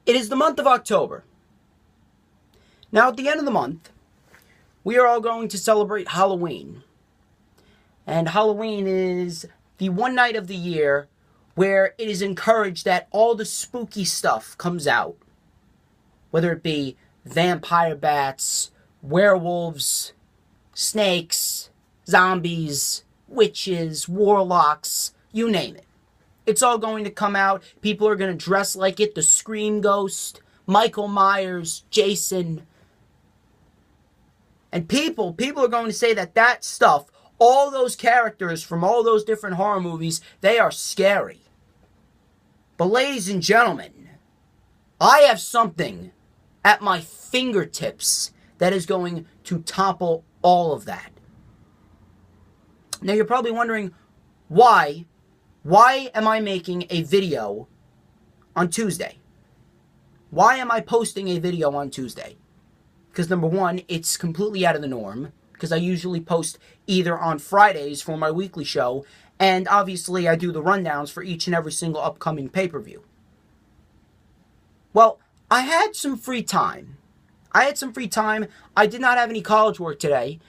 It is the month of October. Now, at the end of the month, we are all going to celebrate Halloween. And Halloween is the one night of the year where it is encouraged that all the spooky stuff comes out. Whether it be vampire bats, werewolves, snakes, zombies, witches, warlocks, you name it. It's all going to come out. People are going to dress like it. The Scream Ghost, Michael Myers, Jason. And people are going to say that stuff, all those characters from all those different horror movies, they are scary. But ladies and gentlemen, I have something at my fingertips that is going to topple all of that. Now you're probably wondering, why am I making a video on Tuesday? Why am I posting a video on Tuesday? Because number one, it's completely out of the norm, because I usually post either on Fridays for my weekly show, and obviously I do the rundowns for each and every single upcoming pay-per-view. Well, I had some free time. I did not have any college work today.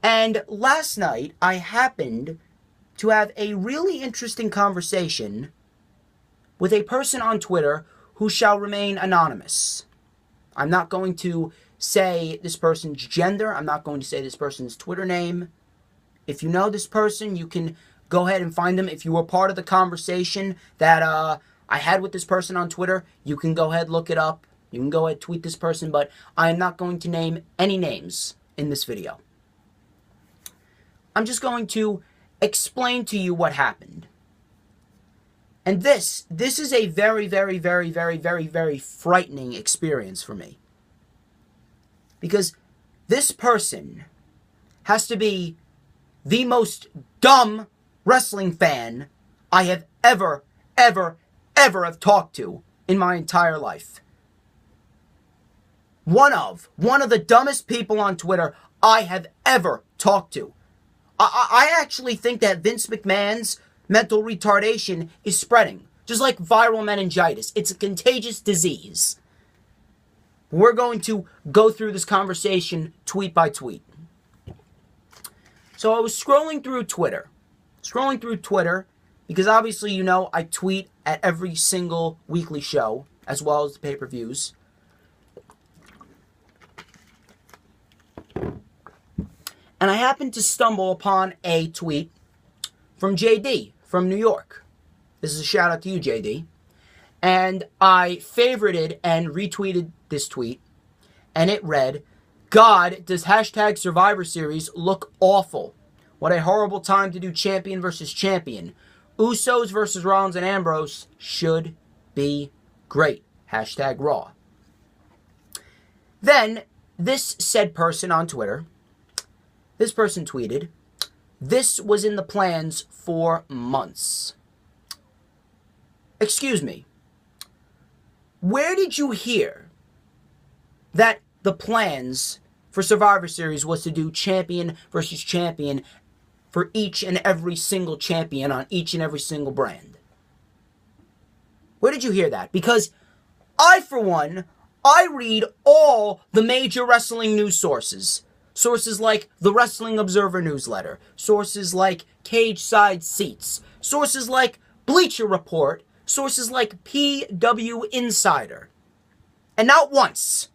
And last night, I happened to have a really interesting conversation with a person on Twitter who shall remain anonymous. I'm not going to say this person's gender. I'm not going to say this person's Twitter name. If you know this person, you can go ahead and find them. If you were part of the conversation that I had with this person on Twitter, you can go ahead, look it up. You can go ahead, tweet this person, but I am not going to name any names in this video. I'm just going to explain to you what happened. And this is a very, very, very, very, very, very frightening experience for me. Because this person has to be the most dumb wrestling fan I have ever have talked to in my entire life. One of the dumbest people on Twitter I have ever talked to. I actually think that Vince McMahon's mental retardation is spreading, just like viral meningitis. It's a contagious disease. We're going to go through this conversation tweet by tweet. So I was scrolling through Twitter because obviously, you know, I tweet at every single weekly show as well as the pay-per-views. And I happened to stumble upon a tweet from JD from New York. This is a shout out to you, JD. And I favorited and retweeted this tweet. And it read, "God, does hashtag Survivor Series look awful? What a horrible time to do champion versus champion. Usos versus Rollins and Ambrose should be great. Hashtag Raw." Then, this said person on Twitter, this person tweeted, "This was in the plans for months." Excuse me. Where did you hear that the plans for Survivor Series was to do champion versus champion for each and every single champion on each and every single brand? Where did you hear that? Because I, for one, I read all the major wrestling news sources. Sources like the Wrestling Observer newsletter. Sources like Cage Side Seats. Sources like Bleacher Report. Sources like PW Insider. And not once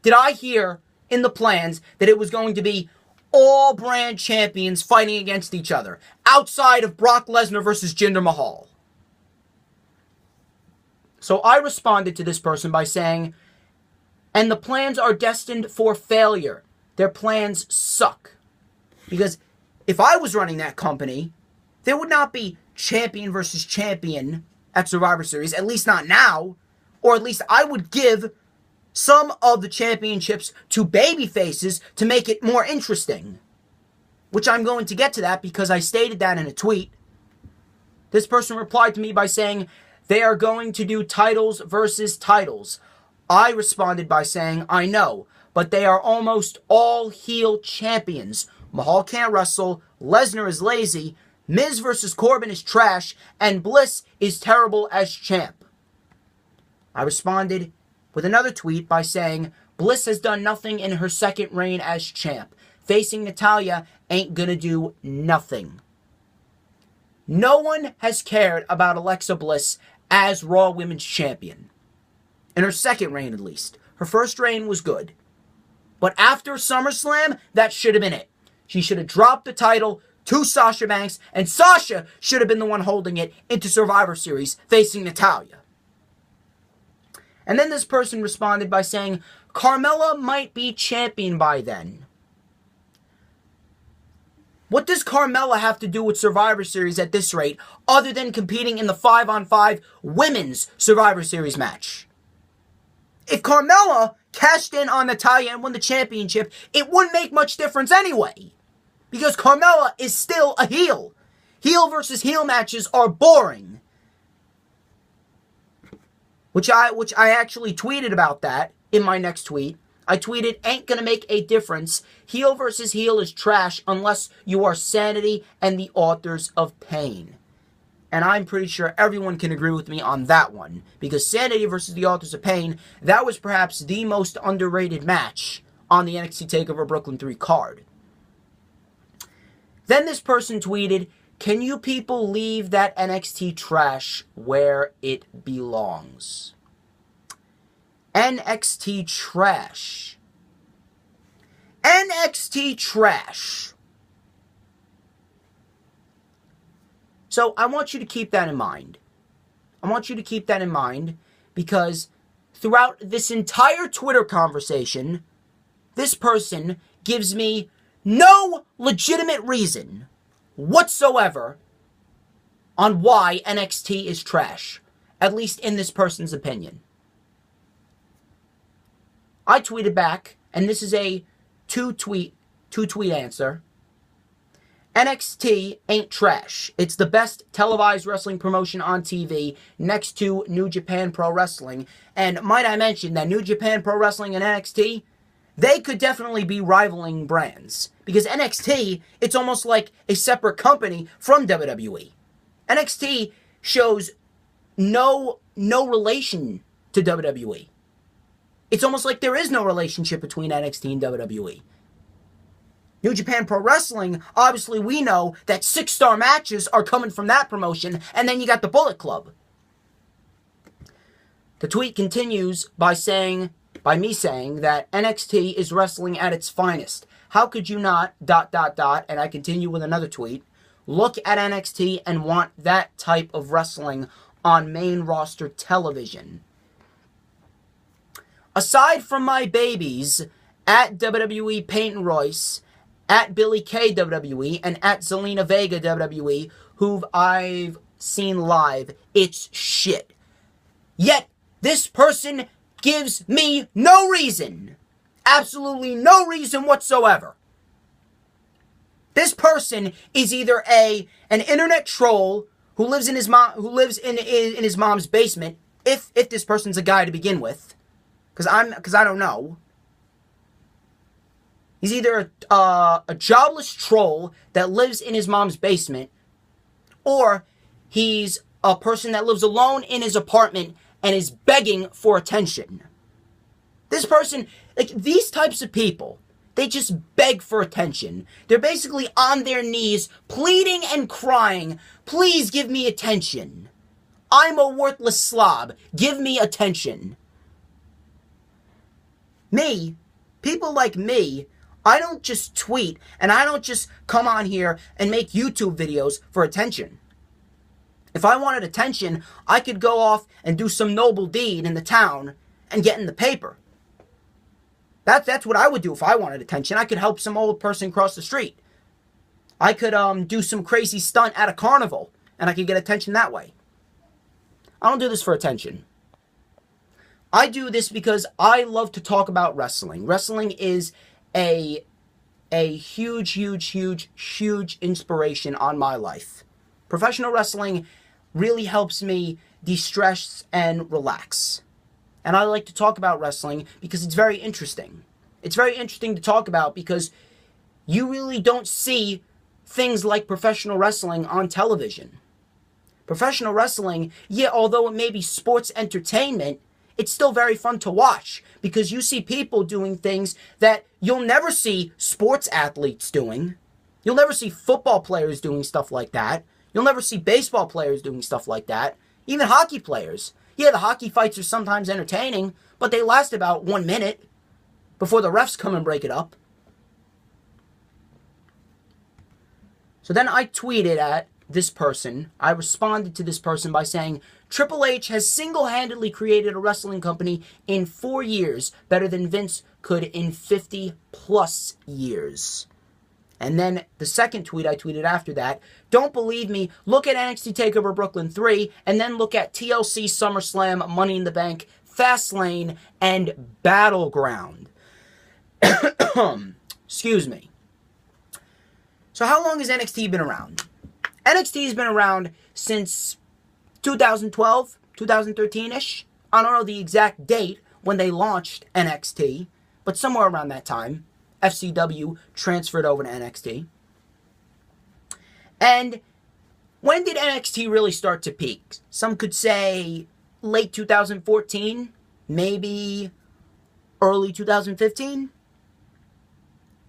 did I hear in the plans that it was going to be all brand champions fighting against each other, outside of Brock Lesnar versus Jinder Mahal. So I responded to this person by saying, "And the plans are destined for failure. Their plans suck." Because if I was running that company, there would not be champion versus champion at Survivor Series, at least not now. Or at least I would give some of the championships to baby faces to make it more interesting. Which I'm going to get to that because I stated that in a tweet. This person replied to me by saying, "They are going to do titles versus titles." I responded by saying, "I know, but they are almost all heel champions. Mahal can't wrestle, Lesnar is lazy, Miz versus Corbin is trash, and Bliss is terrible as champ." I responded with another tweet by saying, Bliss has done nothing in her second reign as champ. Facing Natalya ain't gonna do nothing. No one has cared about Alexa Bliss as Raw Women's Champion. In her second reign, at least. Her first reign was good. But after SummerSlam, that should have been it. She should have dropped the title to Sasha Banks, and Sasha should have been the one holding it into Survivor Series, facing Natalya. And then this person responded by saying, Carmella might be champion by then. What does Carmella have to do with Survivor Series at this rate, other than competing in the 5-on-5 Women's Survivor Series match? If Carmella cashed in on Natalya and won the championship, it wouldn't make much difference anyway. Because Carmella is still a heel. Heel versus heel matches are boring. Which I actually tweeted about that in my next tweet. I tweeted, ain't gonna make a difference. Heel versus heel is trash unless you are Sanity and the Authors of Pain. And I'm pretty sure everyone can agree with me on that one. Because Sanity versus the Authors of Pain, that was perhaps the most underrated match on the NXT TakeOver Brooklyn 3 card. Then this person tweeted, can you people leave that NXT trash where it belongs? NXT trash. NXT trash. So I want you to keep that in mind. I want you to keep that in mind because throughout this entire Twitter conversation, this person gives me no legitimate reason whatsoever on why NXT is trash, at least in this person's opinion. I tweeted back, and this is a two-tweet answer. NXT ain't trash. It's the best televised wrestling promotion on TV next to New Japan Pro Wrestling. And might I mention that New Japan Pro Wrestling and NXT, they could definitely be rivaling brands. Because NXT, it's almost like a separate company from WWE. NXT shows no relation to WWE. It's almost like there is no relationship between NXT and WWE. New Japan Pro Wrestling, obviously we know that 6-star matches are coming from that promotion, and then you got the Bullet Club. The tweet continues by me saying that NXT is wrestling at its finest. How could you not, ... and I continue with another tweet, look at NXT and want that type of wrestling on main roster television? Aside from my babies, at WWE Peyton Royce, at Billy Kay WWE, and at Zelina Vega WWE, who I've seen live, it's shit. Yet, this person gives me no reason. Absolutely no reason whatsoever. This person is either an internet troll who lives in his his mom's basement, if this person's a guy to begin with, because I don't know. He's either a jobless troll that lives in his mom's basement, or he's a person that lives alone in his apartment and is begging for attention. This person, like these types of people, they just beg for attention. They're basically on their knees, pleading and crying, please give me attention. I'm a worthless slob. Give me attention. Me, people like me, I don't just tweet and I don't just come on here and make YouTube videos for attention. If I wanted attention, I could go off and do some noble deed in the town and get in the paper. That's what I would do if I wanted attention. I could help some old person cross the street. I could do some crazy stunt at a carnival and I could get attention that way. I don't do this for attention. I do this because I love to talk about wrestling. Wrestling is a huge inspiration on my life. Professional wrestling really helps me de-stress and relax. And I like to talk about wrestling because it's very interesting. It's very interesting to talk about because you really don't see things like professional wrestling on television. Professional wrestling, yeah, although it may be sports entertainment, it's still very fun to watch because you see people doing things that you'll never see sports athletes doing. You'll never see football players doing stuff like that. You'll never see baseball players doing stuff like that. Even hockey players. Yeah, the hockey fights are sometimes entertaining, but they last about 1 minute before the refs come and break it up. So then I tweeted at this person. I responded to this person by saying, Triple H has single-handedly created a wrestling company in 4 years better than Vince could in 50 plus years. And then the second tweet I tweeted after that, don't believe me, look at NXT TakeOver Brooklyn 3, and then look at TLC SummerSlam, Money in the Bank, Fastlane, and Battleground. Excuse me. So how long has NXT been around? NXT has been around since 2012, 2013-ish. I don't know the exact date when they launched NXT, but somewhere around that time. FCW transferred over to NXT. And when did NXT really start to peak? Some could say late 2014, maybe early 2015.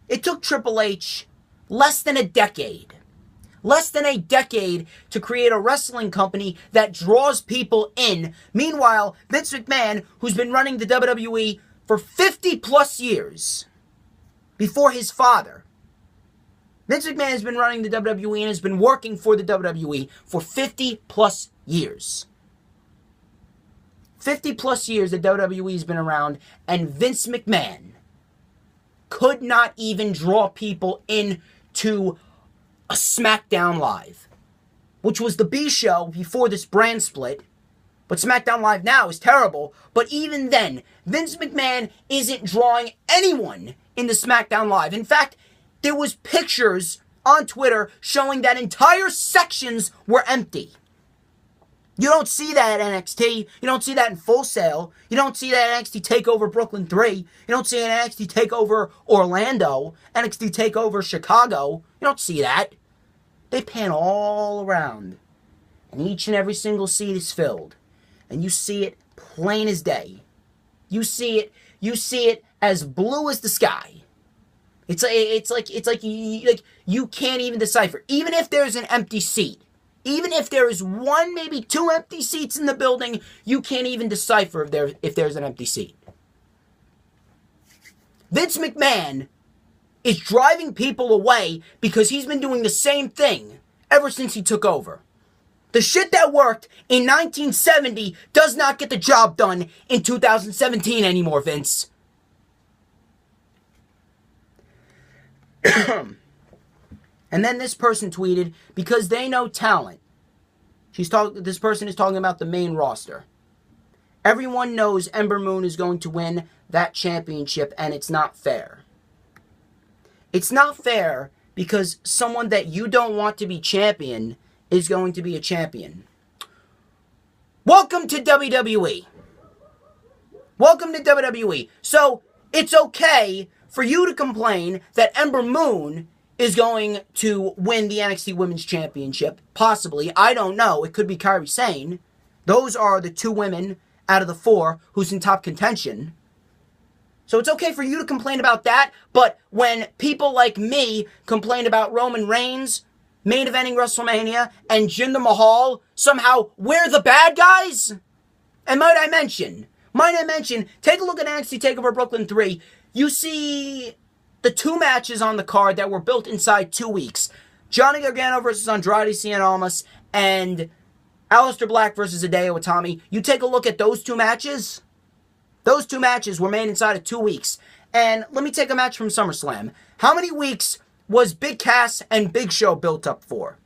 It took Triple H less than a decade to create a wrestling company that draws people in. Meanwhile, Vince McMahon, who's been running the WWE for 50 plus years, before his father. Vince McMahon has been running the WWE and has been working for the WWE for 50 plus years. 50 plus years the WWE has been around, and Vince McMahon could not even draw people into a SmackDown Live, which was the B show before this brand split. But SmackDown Live now is terrible. But even then, Vince McMahon isn't drawing anyone in the SmackDown Live. In fact, there was pictures on Twitter showing that entire sections were empty. You don't see that at NXT. You don't see that in Full Sail. You don't see that at NXT TakeOver Brooklyn 3. You don't see it at NXT TakeOver Orlando, NXT TakeOver Chicago. You don't see that. They pan all around, and each and every single seat is filled. And you see it plain as day. You see it as blue as the sky. It's like you can't even decipher. Even if there's an empty seat, even if there is one, maybe two empty seats in the building, you can't even decipher if there's an empty seat. Vince McMahon is driving people away because he's been doing the same thing ever since he took over. The shit that worked in 1970 does not get the job done in 2017 anymore, Vince. And then this person tweeted, because they know talent. This person is talking about the main roster. Everyone knows Ember Moon is going to win that championship, and it's not fair. It's not fair because someone that you don't want to be champion is going to be a champion. Welcome to WWE. Welcome to WWE. So, it's okay for you to complain that Ember Moon is going to win the NXT Women's Championship. Possibly. I don't know. It could be Kairi Sane. Those are the two women out of the four who's in top contention. So it's okay for you to complain about that, but when people like me complain about Roman Reigns main eventing WrestleMania and Jinder Mahal, somehow we're the bad guys? And might I mention, take a look at NXT TakeOver Brooklyn 3. You see the two matches on the card that were built inside 2 weeks. Johnny Gargano versus Andrade Cien Almas and Aleister Black versus Hideo Itami. You take a look at those two matches. Those two matches were made inside of 2 weeks. And let me take a match from SummerSlam. How many weeks was Big Cass and Big Show built up for?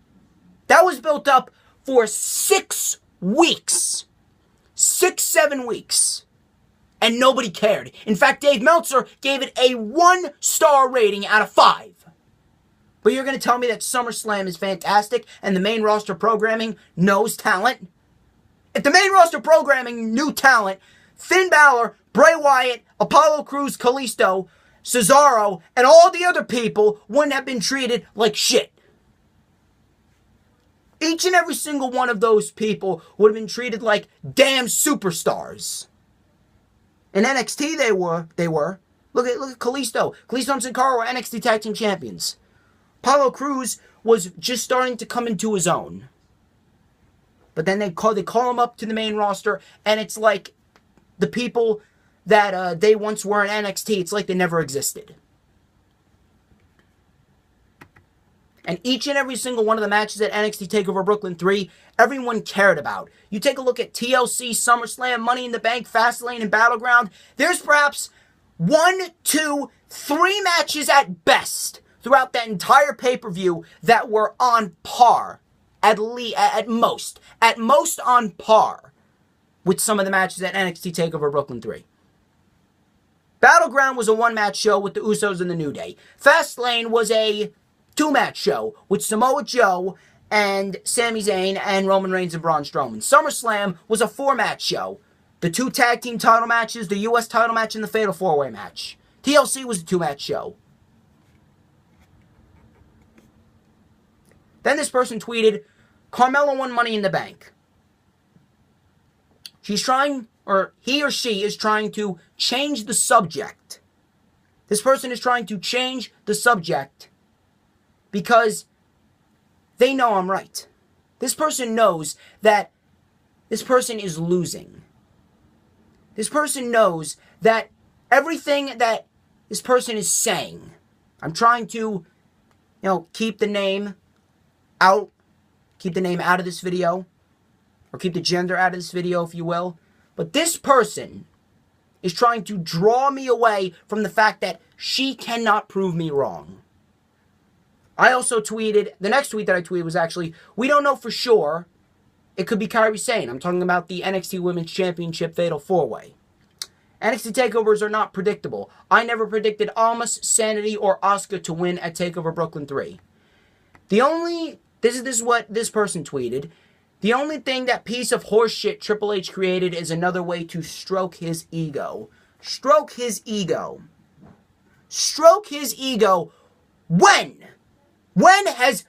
That was built up for 6 weeks. 6-7 weeks. And nobody cared. In fact, Dave Meltzer gave it a 1-star rating out of 5. But you're going to tell me that SummerSlam is fantastic and the main roster programming knows talent? If the main roster programming knew talent, Finn Balor, Bray Wyatt, Apollo Crews, Kalisto, Cesaro, and all the other people wouldn't have been treated like shit. Each and every single one of those people would have been treated like damn superstars. In NXT, they were. Look at Kalisto. Kalisto and Sin Cara were NXT Tag Team Champions. Apollo Crews was just starting to come into his own. But then they call him up to the main roster, and it's like the people that they once were in NXT, it's like they never existed. And each and every single one of the matches at NXT TakeOver Brooklyn 3, everyone cared about. You take a look at TLC, SummerSlam, Money in the Bank, Fastlane, and Battleground. There's perhaps 1, 2, 3 matches at best throughout that entire pay-per-view that were on par. At most on par with some of the matches at NXT TakeOver Brooklyn 3. Battleground was a 1-match show with the Usos and the New Day. Fastlane was a 2-match show with Samoa Joe and Sami Zayn and Roman Reigns and Braun Strowman. SummerSlam was a 4-match show. The 2 tag team title matches, the US title match, and the Fatal 4-Way match. TLC was a 2-match show. Then this person tweeted, Carmella won Money in the Bank. She's trying, or he or she is trying to change the subject. This person is trying to change the subject because they know I'm right. This person knows that this person is losing. This person knows that everything that this person is saying, I'm trying to, keep the name out of this video, or keep the gender out of this video, if you will. But this person is trying to draw me away from the fact that she cannot prove me wrong. I also tweeted, the next tweet that I tweeted was actually, we don't know for sure. It could be Kairi Sane. I'm talking about the NXT Women's Championship Fatal 4-Way. NXT TakeOvers are not predictable. I never predicted Almas, Sanity, or Asuka to win at TakeOver Brooklyn 3. This is what this person tweeted. The only thing that piece of horseshit Triple H created is another way to stroke his ego. Stroke his ego. Stroke his ego. When? When has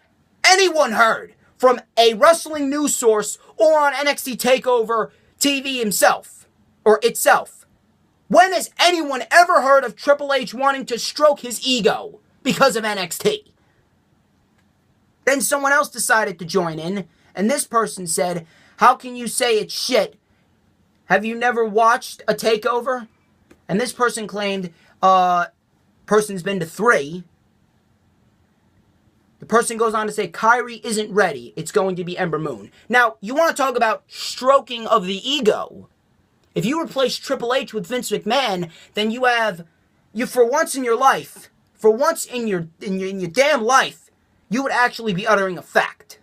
anyone heard from a wrestling news source or on NXT TakeOver TV himself or itself? When has anyone ever heard of Triple H wanting to stroke his ego because of NXT? Then someone else decided to join in, and this person said, how can you say it's shit? Have you never watched a TakeOver? And this person claimed, person's been to 3. The person goes on to say, Kairi isn't ready. It's going to be Ember Moon. Now, you want to talk about stroking of the ego. If you replace Triple H with Vince McMahon, then you for once in your life, for once in your damn life, you would actually be uttering a fact.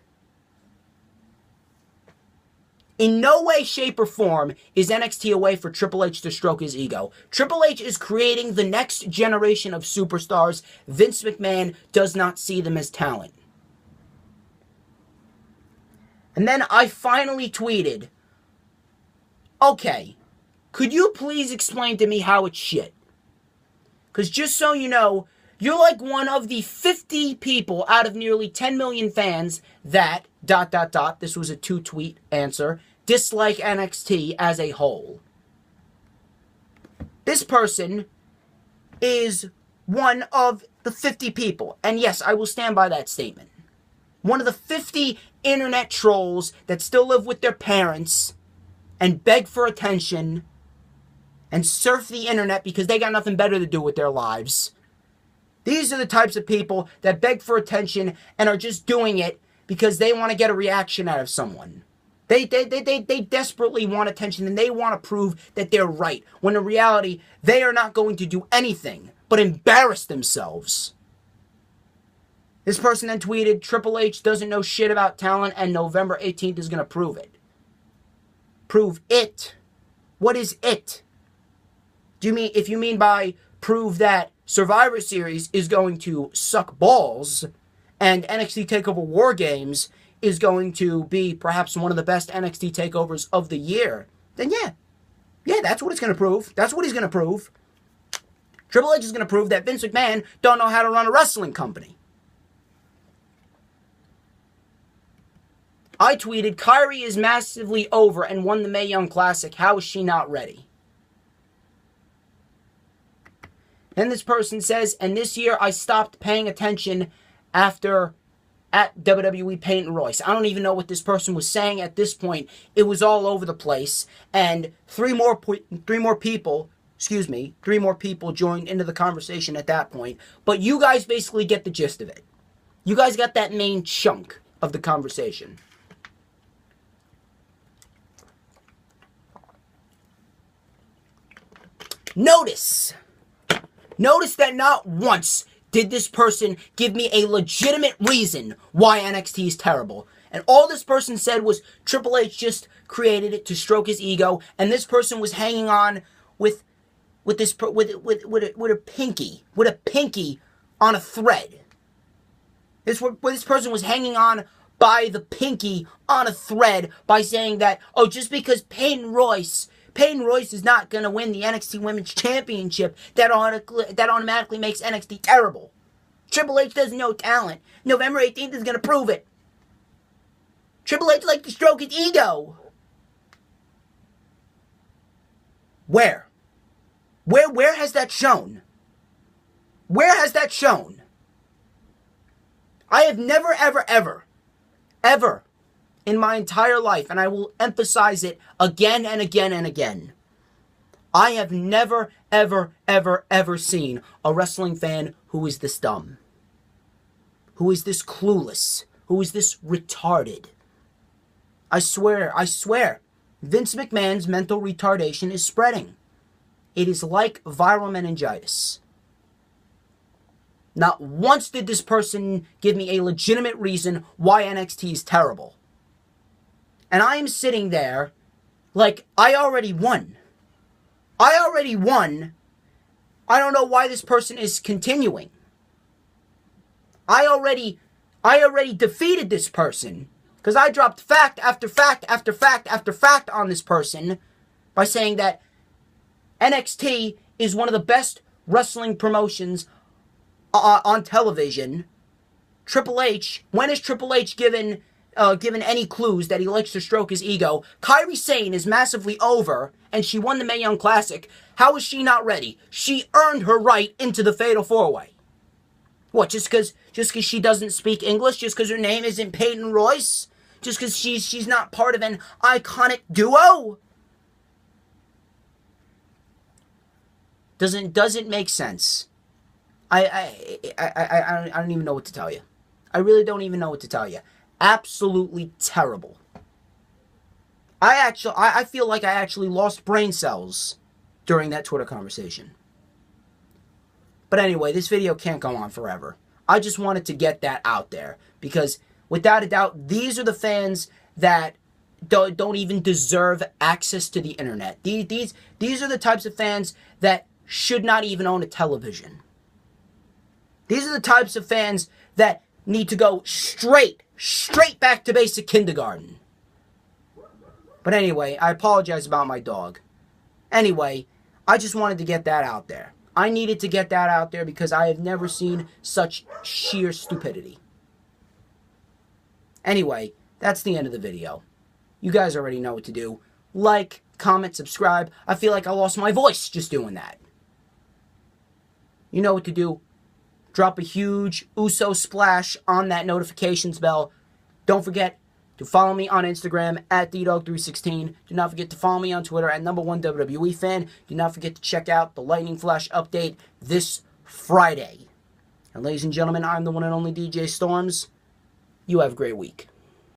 In no way, shape, or form is NXT a way for Triple H to stroke his ego. Triple H is creating the next generation of superstars. Vince McMahon does not see them as talent. And then I finally tweeted, okay, could you please explain to me how it's shit? Because just so you know, you're like one of the 50 people out of nearly 10 million fans that, ... this was a 2-tweet answer, dislike NXT as a whole. This person is one of the 50 people. And yes, I will stand by that statement. One of the 50 internet trolls that still live with their parents and beg for attention and surf the internet because they got nothing better to do with their lives. These are the types of people that beg for attention and are just doing it because they want to get a reaction out of someone. They desperately want attention and they want to prove that they're right, when in reality, they are not going to do anything but embarrass themselves. This person then tweeted, Triple H doesn't know shit about talent and November 18th is going to prove it. Prove it? What is it? If you mean by prove that Survivor Series is going to suck balls, and NXT TakeOver War Games is going to be perhaps one of the best NXT TakeOvers of the year, then yeah, that's what it's going to prove. That's what he's going to prove. Triple H is going to prove that Vince McMahon don't know how to run a wrestling company. I tweeted, Kairi is massively over and won the Mae Young Classic. How is she not ready? Then this person says, and this year I stopped paying attention after at WWE Peyton Royce. I don't even know what this person was saying at this point. It was all over the place. And three more people joined into the conversation at that point. But you guys basically get the gist of it. You guys got that main chunk of the conversation. Notice that not once did this person give me a legitimate reason why NXT is terrible. And all this person said was Triple H just created it to stroke his ego, and this person was hanging on with a pinky on a thread. This person was hanging on by the pinky on a thread by saying that, oh, just because Peyton Royce is not going to win the NXT Women's Championship, that automatically makes NXT terrible. Triple H doesn't know talent. November 18th is going to prove it. Triple H likes to stroke his ego. Where has that shown? Where has that shown? I have never, ever in my entire life, and I will emphasize it again and again and again, I have never, ever seen a wrestling fan who is this dumb, who is this clueless, who is this retarded. I swear, Vince McMahon's mental retardation is spreading. It is like viral meningitis. Not once did this person give me a legitimate reason why NXT is terrible. And I am sitting there like, I already won. I don't know why this person is continuing. I already defeated this person because I dropped fact after fact after fact after fact on this person by saying that NXT is one of the best wrestling promotions on television. Triple H, when is Triple H given any clues that he likes to stroke his ego? Kairi Sane is massively over, and she won the Mae Young Classic. How is she not ready? She earned her right into the Fatal 4-Way. What, just because she doesn't speak English? Just because her name isn't Peyton Royce? Just because she's not part of an iconic duo? Doesn't make sense. I don't even know what to tell you. I really don't even know what to tell you. Absolutely terrible. I feel like I actually lost brain cells during that Twitter conversation. But anyway, this video can't go on forever. I just wanted to get that out there because without a doubt, these are the fans that don't even deserve access to the internet. These are the types of fans that should not even own a television. These are the types of fans that need to go straight back to basic kindergarten. But anyway, I apologize about my dog. Anyway, I just wanted to get that out there. I needed to get that out there because I have never seen such sheer stupidity. Anyway, that's the end of the video. You guys already know what to do. Like, comment, subscribe. I feel like I lost my voice just doing that. You know what to do. Drop a huge Uso splash on that notifications bell. Don't forget to follow me on Instagram at DDog316. Do not forget to follow me on Twitter at #1 WWE fan. Do not forget to check out the Lightning Flash update this Friday. And ladies and gentlemen, I'm the one and only DJ Storms. You have a great week.